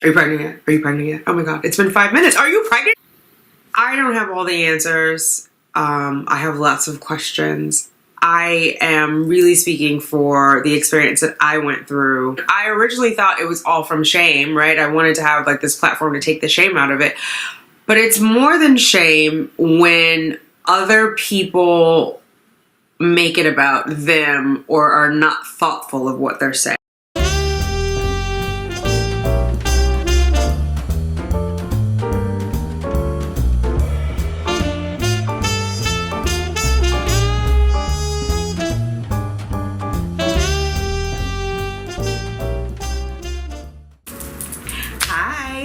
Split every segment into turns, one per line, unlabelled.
Are you pregnant yet? Are you pregnant yet? Oh my God, it's been 5 minutes. Are you pregnant? I don't have all the answers. I have lots of questions. I am really speaking for the experience that I went through. I originally thought it was all from shame, right? I wanted to have like this platform to take the shame out of it. But it's more than shame when other people make it about them or are not thoughtful of what they're saying.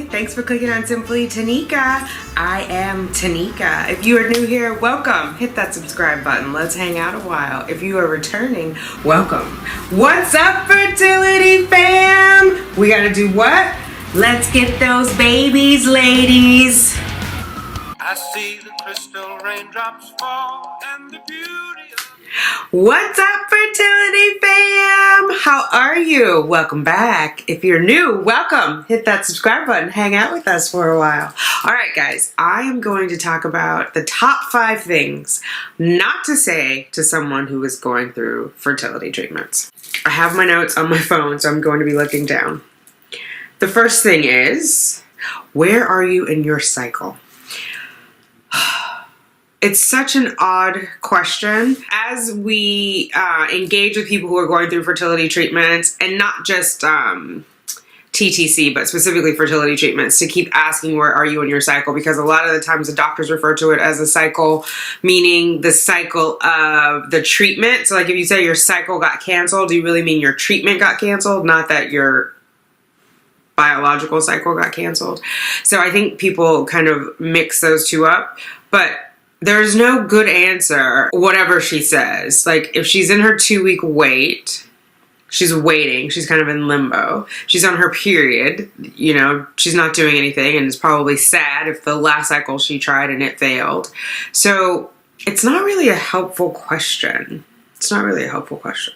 Thanks for clicking on Simply Tanika. I am Tanika. If you are new here, welcome. Hit that subscribe button. Let's hang out a while. If you are returning, welcome. What's up, Fertility fam? We gotta do what? Let's get those babies, ladies. I see the crystal raindrops fall and the beauty of... What's up, Fertility fam? How are you? Welcome back. If you're new, welcome. Hit that subscribe button. Hang out with us for a while. All right, guys, I am going to talk about the top 5 things not to say to someone who is going through fertility treatments. I have my notes on my phone, so I'm going to be looking down. The first thing is, where are you in your cycle? It's such an odd question. As we engage with people who are going through fertility treatments, and not just TTC, but specifically fertility treatments, to keep asking where are you in your cycle, because a lot of the times the doctors refer to it as a cycle, meaning the cycle of the treatment. So like if you say your cycle got canceled, do you really mean your treatment got canceled, not that your biological cycle got canceled? So I think people kind of mix those two up, but there's no good answer, whatever she says. Like, if she's in her 2-week wait, she's waiting, she's kind of in limbo. She's on her period, you know, she's not doing anything, and it's probably sad if the last cycle she tried and it failed. So, it's not really a helpful question. It's not really a helpful question.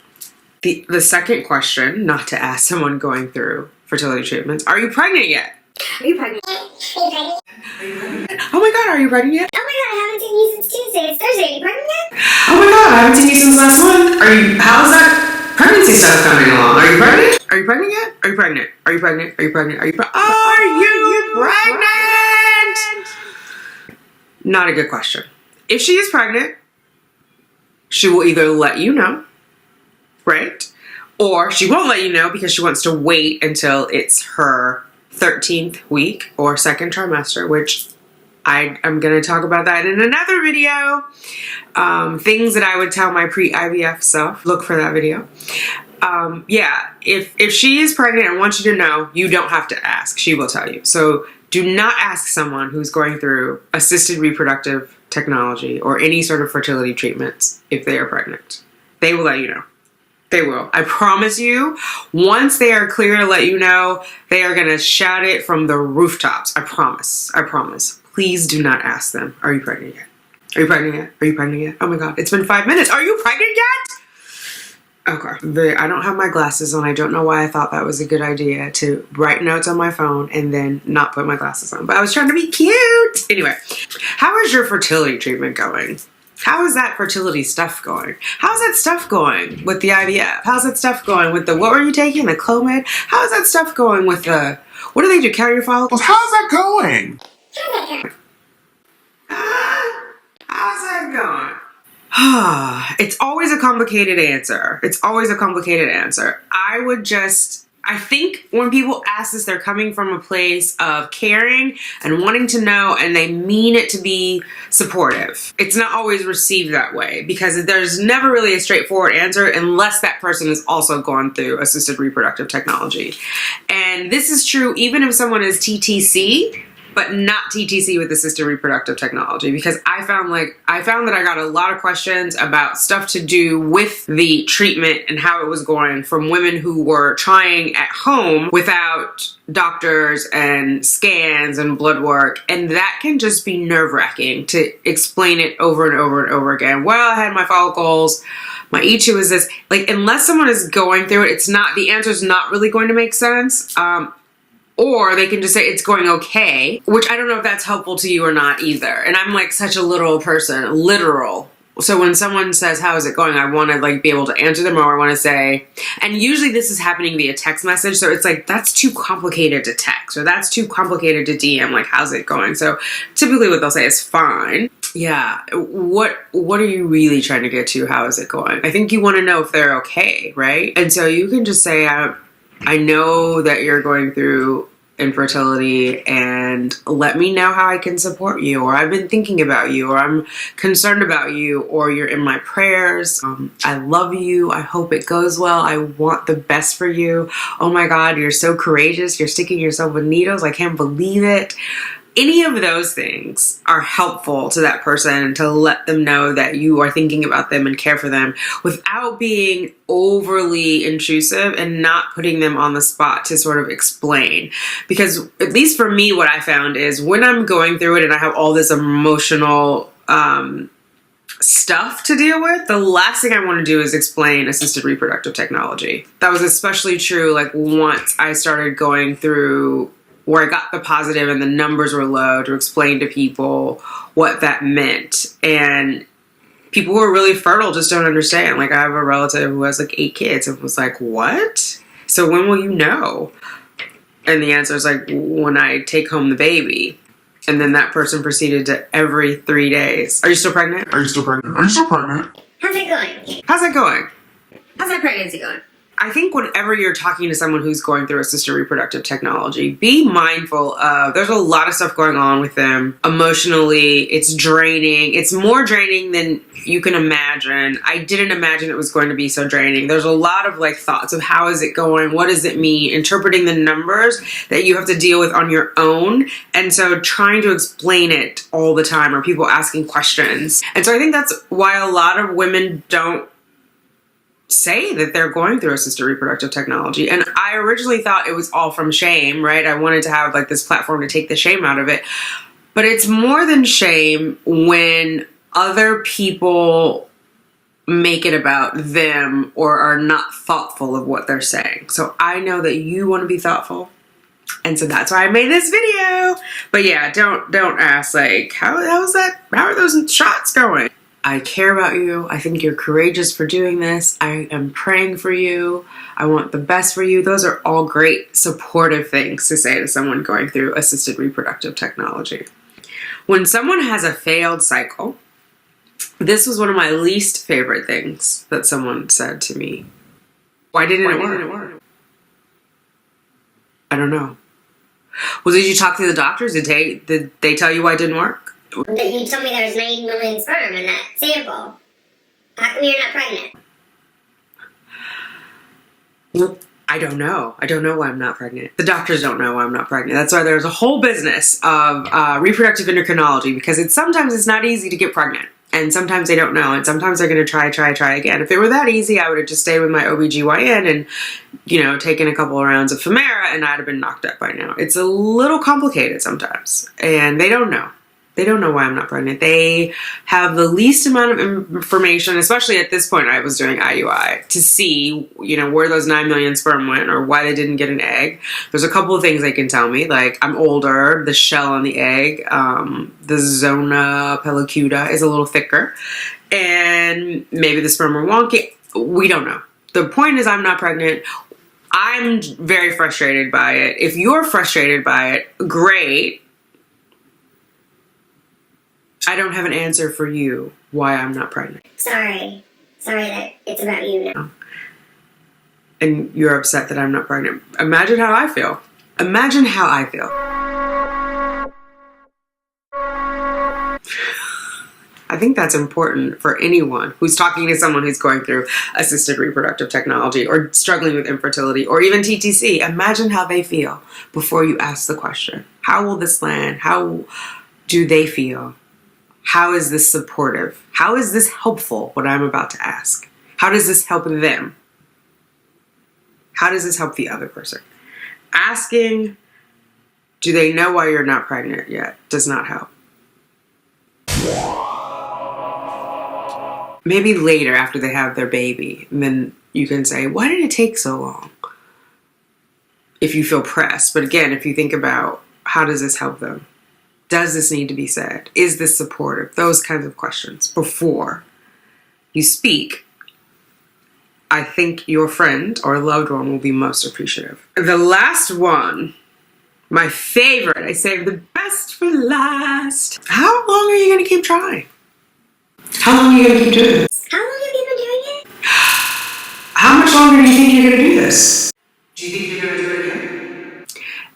The second question, not to ask someone going through fertility treatments, are you pregnant yet? Are you pregnant? Are you pregnant? Are you pregnant? Oh my God, are you pregnant yet?
Oh my God, I haven't seen you since Tuesday. It's Thursday. Are you pregnant yet?
Oh my God, I haven't seen you since last month. How's that pregnancy stuff coming along? Are you pregnant? Are you pregnant yet? Are you pregnant? Are you pregnant? Are you pregnant? Are you pregnant? Not a good question. If she is pregnant, she will either let you know, right? Or she won't let you know because she wants to wait until it's her 13th week or second trimester, which I'm going to talk about that in another video. Things that I would tell my pre-IVF self. Look for that video. Yeah, if she is pregnant and wants you to know, you don't have to ask. She will tell you. So do not ask someone who's going through assisted reproductive technology or any sort of fertility treatments if they are pregnant. They will let you know. They will. I promise you, once they are clear to let you know, they are going to shout it from the rooftops. I promise. I promise. Please do not ask them, are you pregnant yet? Are you pregnant yet? Are you pregnant yet? Oh my God, it's been 5 minutes. Are you pregnant yet? Okay. I don't have my glasses on. I don't know why I thought that was a good idea to write notes on my phone and then not put my glasses on. But I was trying to be cute. Anyway, how is your fertility treatment going? How is that fertility stuff going? How's that stuff going with the IVF? How's that stuff going with the, what were you taking, the Clomid? How's that stuff going with the, what do they do, carrier follicles?
How's that going?
How's that going? It's always a complicated answer. It's always a complicated answer. I think when people ask this, they're coming from a place of caring and wanting to know, and they mean it to be supportive. It's not always received that way because there's never really a straightforward answer unless that person has also gone through assisted reproductive technology. And this is true even if someone is TTC, but not TTC with assisted reproductive technology, because I found that I got a lot of questions about stuff to do with the treatment and how it was going from women who were trying at home without doctors and scans and blood work, and that can just be nerve-wracking to explain it over and over and over again. Well, I had my follicles, my E2 is this. Like, unless someone is going through it, the answer's not really going to make sense. Or they can just say it's going okay, which I don't know if that's helpful to you or not either. And I'm like such a literal person, literal. So when someone says, how is it going? I want to like be able to answer them, or I want to say, and usually this is happening via text message. So it's like, that's too complicated to text, or that's too complicated to DM. Like, how's it going? So typically what they'll say is fine. Yeah. What are you really trying to get to? How is it going? I think you want to know if they're okay, right? And so you can just say, I know that you're going through infertility, and let me know how I can support you, or I've been thinking about you, or I'm concerned about you, or you're in my prayers. I love you. I hope it goes well. I want the best for you. Oh my God, you're so courageous. You're sticking yourself with needles. I can't believe it. Any of those things are helpful to that person to let them know that you are thinking about them and care for them without being overly intrusive and not putting them on the spot to sort of explain. Because at least for me, what I found is when I'm going through it and I have all this emotional stuff to deal with, the last thing I want to do is explain assisted reproductive technology. That was especially true like once I started going through where I got the positive and the numbers were low, to explain to people what that meant. And people who are really fertile just don't understand. Like I have a relative who has like 8 kids and was like, what? So when will you know? And the answer is like, when I take home the baby. And then that person proceeded to every 3 days. Are you still pregnant? Are you still pregnant? Are you still pregnant?
How's it going?
How's that going?
How's that pregnancy going?
I think whenever you're talking to someone who's going through assisted reproductive technology, be mindful of, there's a lot of stuff going on with them emotionally. It's draining. It's more draining than you can imagine. I didn't imagine it was going to be so draining. There's a lot of like thoughts of how is it going? What does it mean? Interpreting the numbers that you have to deal with on your own. And so trying to explain it all the time, or people asking questions. And so I think that's why a lot of women don't say that they're going through assisted reproductive technology. And I originally thought it was all from shame, right? I wanted to have like this platform to take the shame out of it. But it's more than shame when other people make it about them or are not thoughtful of what they're saying. So I know that you want to be thoughtful. And so that's why I made this video. But yeah, don't ask like, how are those shots going? I care about you. I think you're courageous for doing this. I am praying for you. I want the best for you. Those are all great supportive things to say to someone going through assisted reproductive technology. When someone has a failed cycle, this was one of my least favorite things that someone said to me. Why didn't it work? I don't know. Well, did you talk to the doctors? Did they tell you why it didn't work?
That you told me there was 9 million sperm in that sample. How come you're not pregnant?
Well, I don't know. I don't know why I'm not pregnant. The doctors don't know why I'm not pregnant. That's why there's a whole business of reproductive endocrinology, because sometimes it's not easy to get pregnant. And sometimes they don't know. And sometimes they're going to try again. If it were that easy, I would have just stayed with my OBGYN and, taken a couple of rounds of Femera and I'd have been knocked up by now. It's a little complicated sometimes. And they don't know. They don't know why I'm not pregnant. They have the least amount of information, especially at this point I was doing IUI, to see, where those 9 million sperm went or why they didn't get an egg. There's a couple of things they can tell me, like I'm older, the shell on the egg, the zona pellicuta is a little thicker, and maybe the sperm are wonky. We don't know. The point is I'm not pregnant. I'm very frustrated by it. If you're frustrated by it, great. I don't have an answer for you why I'm not pregnant.
Sorry that it's about you now.
And you're upset that I'm not pregnant. Imagine how I feel. Imagine how I feel. I think that's important for anyone who's talking to someone who's going through assisted reproductive technology or struggling with infertility or even TTC. Imagine how they feel before you ask the question. How will this land? How do they feel? How is this supportive? How is this helpful, what I'm about to ask? How does this help them? How does this help the other person? Asking, do they know why you're not pregnant yet, does not help. Maybe later after they have their baby, and then you can say, why did it take so long? if you feel pressed. But again, if you think about how does this help them? Does this need to be said? Is this supportive? Those kinds of questions before you speak. I think your friend or loved one will be most appreciative. The last one, my favorite, I saved the best for last. How long are you going to keep trying? How long are you going to keep doing this?
How long have you been doing it?
How much longer do you think you're going to do this? Do you think you're going to do it again?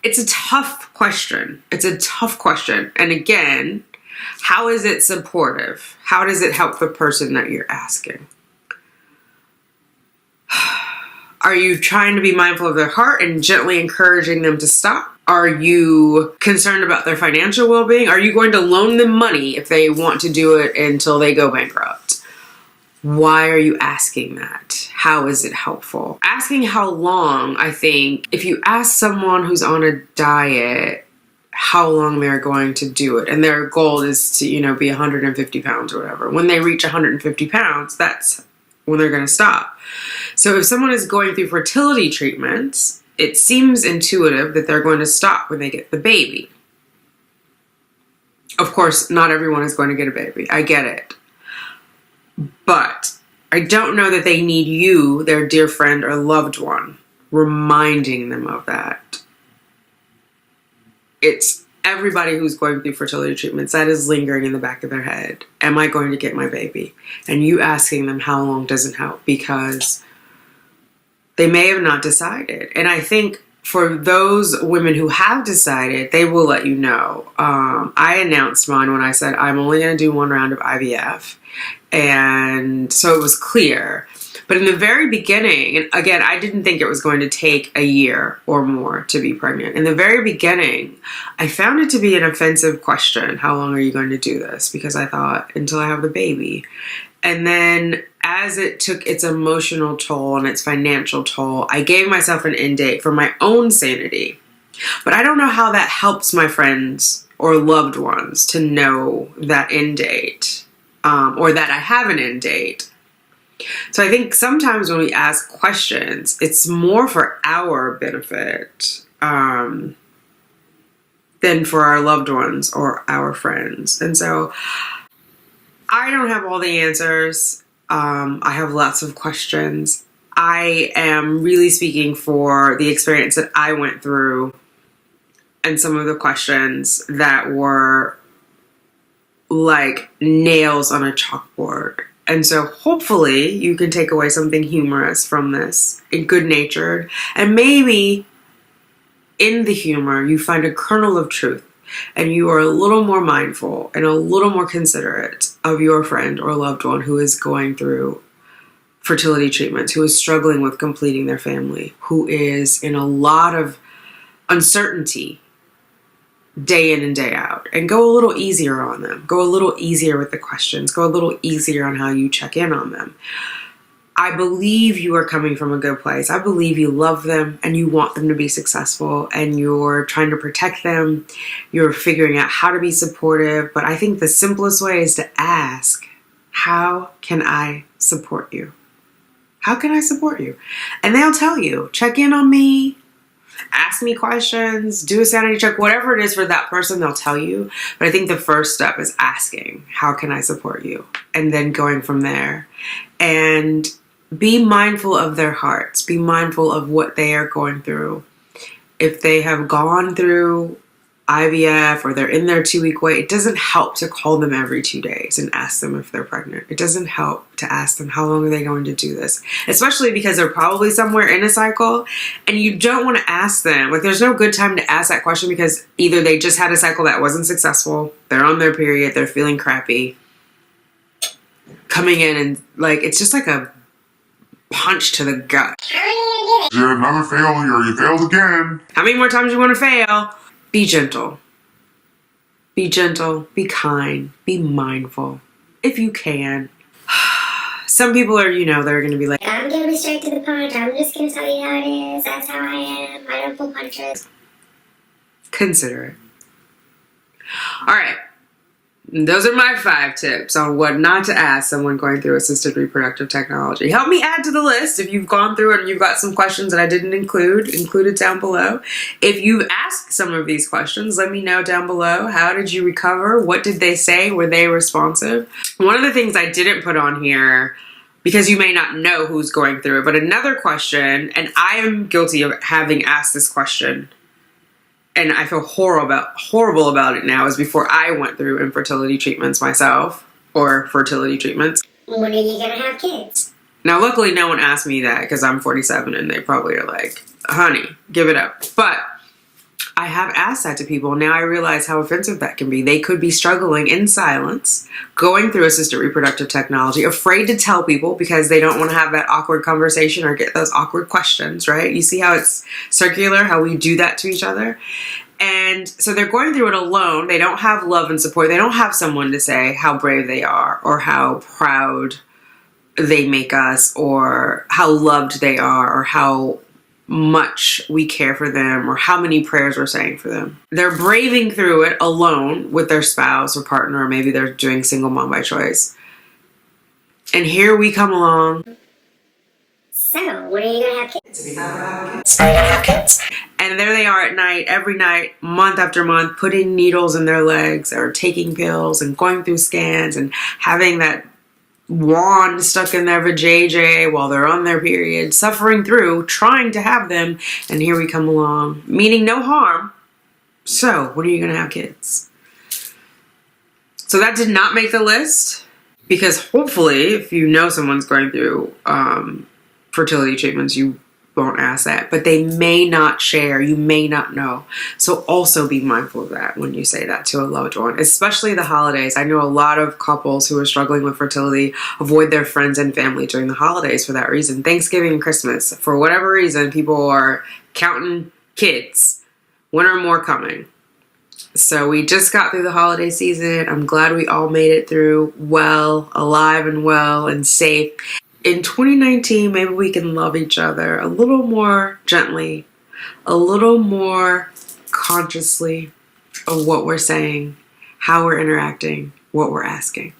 It's a tough question. It's a tough question. And again, how is it supportive? How does it help the person that you're asking? Are you trying to be mindful of their heart and gently encouraging them to stop? Are you concerned about their financial well-being? Are you going to loan them money if they want to do it until they go bankrupt? Why are you asking that? How is it helpful? Asking how long, I think, if you ask someone who's on a diet how long they're going to do it, and their goal is to, be 150 pounds or whatever. When they reach 150 pounds, that's when they're going to stop. So if someone is going through fertility treatments, it seems intuitive that they're going to stop when they get the baby. Of course, not everyone is going to get a baby. I get it. But I don't know that they need you, their dear friend or loved one, reminding them of that. It's everybody who's going through fertility treatments that is lingering in the back of their head. Am I going to get my baby? And you asking them how long doesn't help, because they may have not decided. And I think for those women who have decided, they will let you know. I announced mine when I said I'm only going to do one round of IVF. And so it was clear. But in the very beginning, and again, I didn't think it was going to take a year or more to be pregnant. In the very beginning, I found it to be an offensive question. How long are you going to do this? Because I thought, until I have the baby. And then as it took its emotional toll and its financial toll, I gave myself an end date for my own sanity. But I don't know how that helps my friends or loved ones to know that end date, or that I have an end date. So I think sometimes when we ask questions, it's more for our benefit than for our loved ones or our friends. And so I don't have all the answers. I have lots of questions. I am really speaking for the experience that I went through and some of the questions that were like nails on a chalkboard. And so hopefully you can take away something humorous from this, good-natured, and maybe in the humor you find a kernel of truth and you are a little more mindful and a little more considerate of your friend or loved one who is going through fertility treatments, who is struggling with completing their family, who is in a lot of uncertainty day in and day out, and go a little easier on them. Go a little easier with the questions. Go a little easier on how you check in on them. I believe you are coming from a good place. I believe you love them and you want them to be successful and you're trying to protect them. You're figuring out how to be supportive. But I think the simplest way is to ask, how can I support you? How can I support you? And they'll tell you, check in on me. Ask me questions, do a sanity check, whatever it is for that person, they'll tell you. But I think the first step is asking, how can I support you? And then going from there. And be mindful of their hearts. Be mindful of what they are going through. If they have gone through IVF or they're in their 2-week wait, it doesn't help to call them every 2 days and ask them if they're pregnant. It doesn't help to ask them how long are they going to do this, especially because they're probably somewhere in a cycle and you don't want to ask them. Like, there's no good time to ask that question because either they just had a cycle that wasn't successful, they're on their period, they're feeling crappy, coming in and like, it's just like a punch to the gut.
You're another failure, you failed again.
How many more times you want to fail? Be gentle. Be gentle. Be kind. Be mindful. If you can. Some people are, they're going to be like,
I'm going to be straight to the point. I'm just going to tell you how it is. That's how I am. I don't pull punches.
Consider it. All right. Those are my 5 tips on what not to ask someone going through assisted reproductive technology. Help me add to the list if you've gone through it and you've got some questions that I didn't include it down below. If you've asked some of these questions, let me know down below. How did you recover? What did they say? Were they responsive? One of the things I didn't put on here, because you may not know who's going through it, but another question, and I am guilty of having asked this question, and I feel horrible about it now, is before I went through infertility treatments myself, or fertility treatments.
When are you gonna have kids?
Now, luckily, no one asked me that because I'm 47 and they probably are like, honey, give it up. But I have asked that to people. Now I realize how offensive that can be. They could be struggling in silence, going through assisted reproductive technology, afraid to tell people because they don't want to have that awkward conversation or get those awkward questions, right? You see how it's circular, how we do that to each other? And so they're going through it alone. They don't have love and support. They don't have someone to say how brave they are or how proud they make us or how loved they are or how much we care for them or how many prayers we're saying for them. They're braving through it alone with their spouse or partner, or maybe they're doing single mom by choice. And here we come along.
So, when are you gonna have kids?
Are you gonna have kids? And there they are at night, every night, month after month, putting needles in their legs or taking pills and going through scans and having that wand stuck in their vajayjay while they're on their period, suffering through, trying to have them, and here we come along, meaning no harm. So, when are you going to have kids? So that did not make the list, because hopefully, if you know someone's going through fertility treatments, you won't ask that, but they may not share, you may not know. So also be mindful of that when you say that to a loved one, especially the holidays. I know a lot of couples who are struggling with fertility avoid their friends and family during the holidays for that reason. Thanksgiving and Christmas, for whatever reason, people are counting kids. When are more coming? So we just got through the holiday season. I'm glad we all made it through well, alive and well and safe. In 2019, maybe we can love each other a little more gently, a little more consciously of what we're saying, how we're interacting, what we're asking.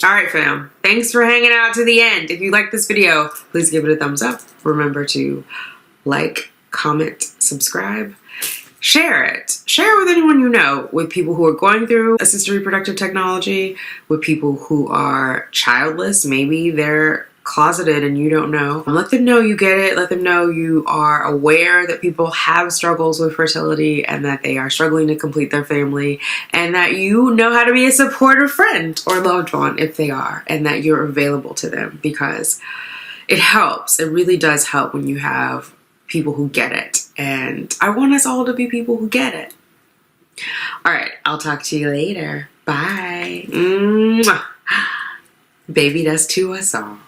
All right, fam. Thanks for hanging out to the end. If you like this video, please give it a thumbs up. Remember to like, comment, subscribe. Share it. Share it with anyone you know, with people who are going through assisted reproductive technology, with people who are childless. Maybe they're closeted and you don't know. Let them know you get it. Let them know you are aware that people have struggles with fertility and that they are struggling to complete their family, and that you know how to be a supportive friend or loved one if they are, and that you're available to them, because it helps. It really does help when you have people who get it. And I want us all to be people who get it. All right. I'll talk to you later. Bye. Mwah. Baby, that's to us all.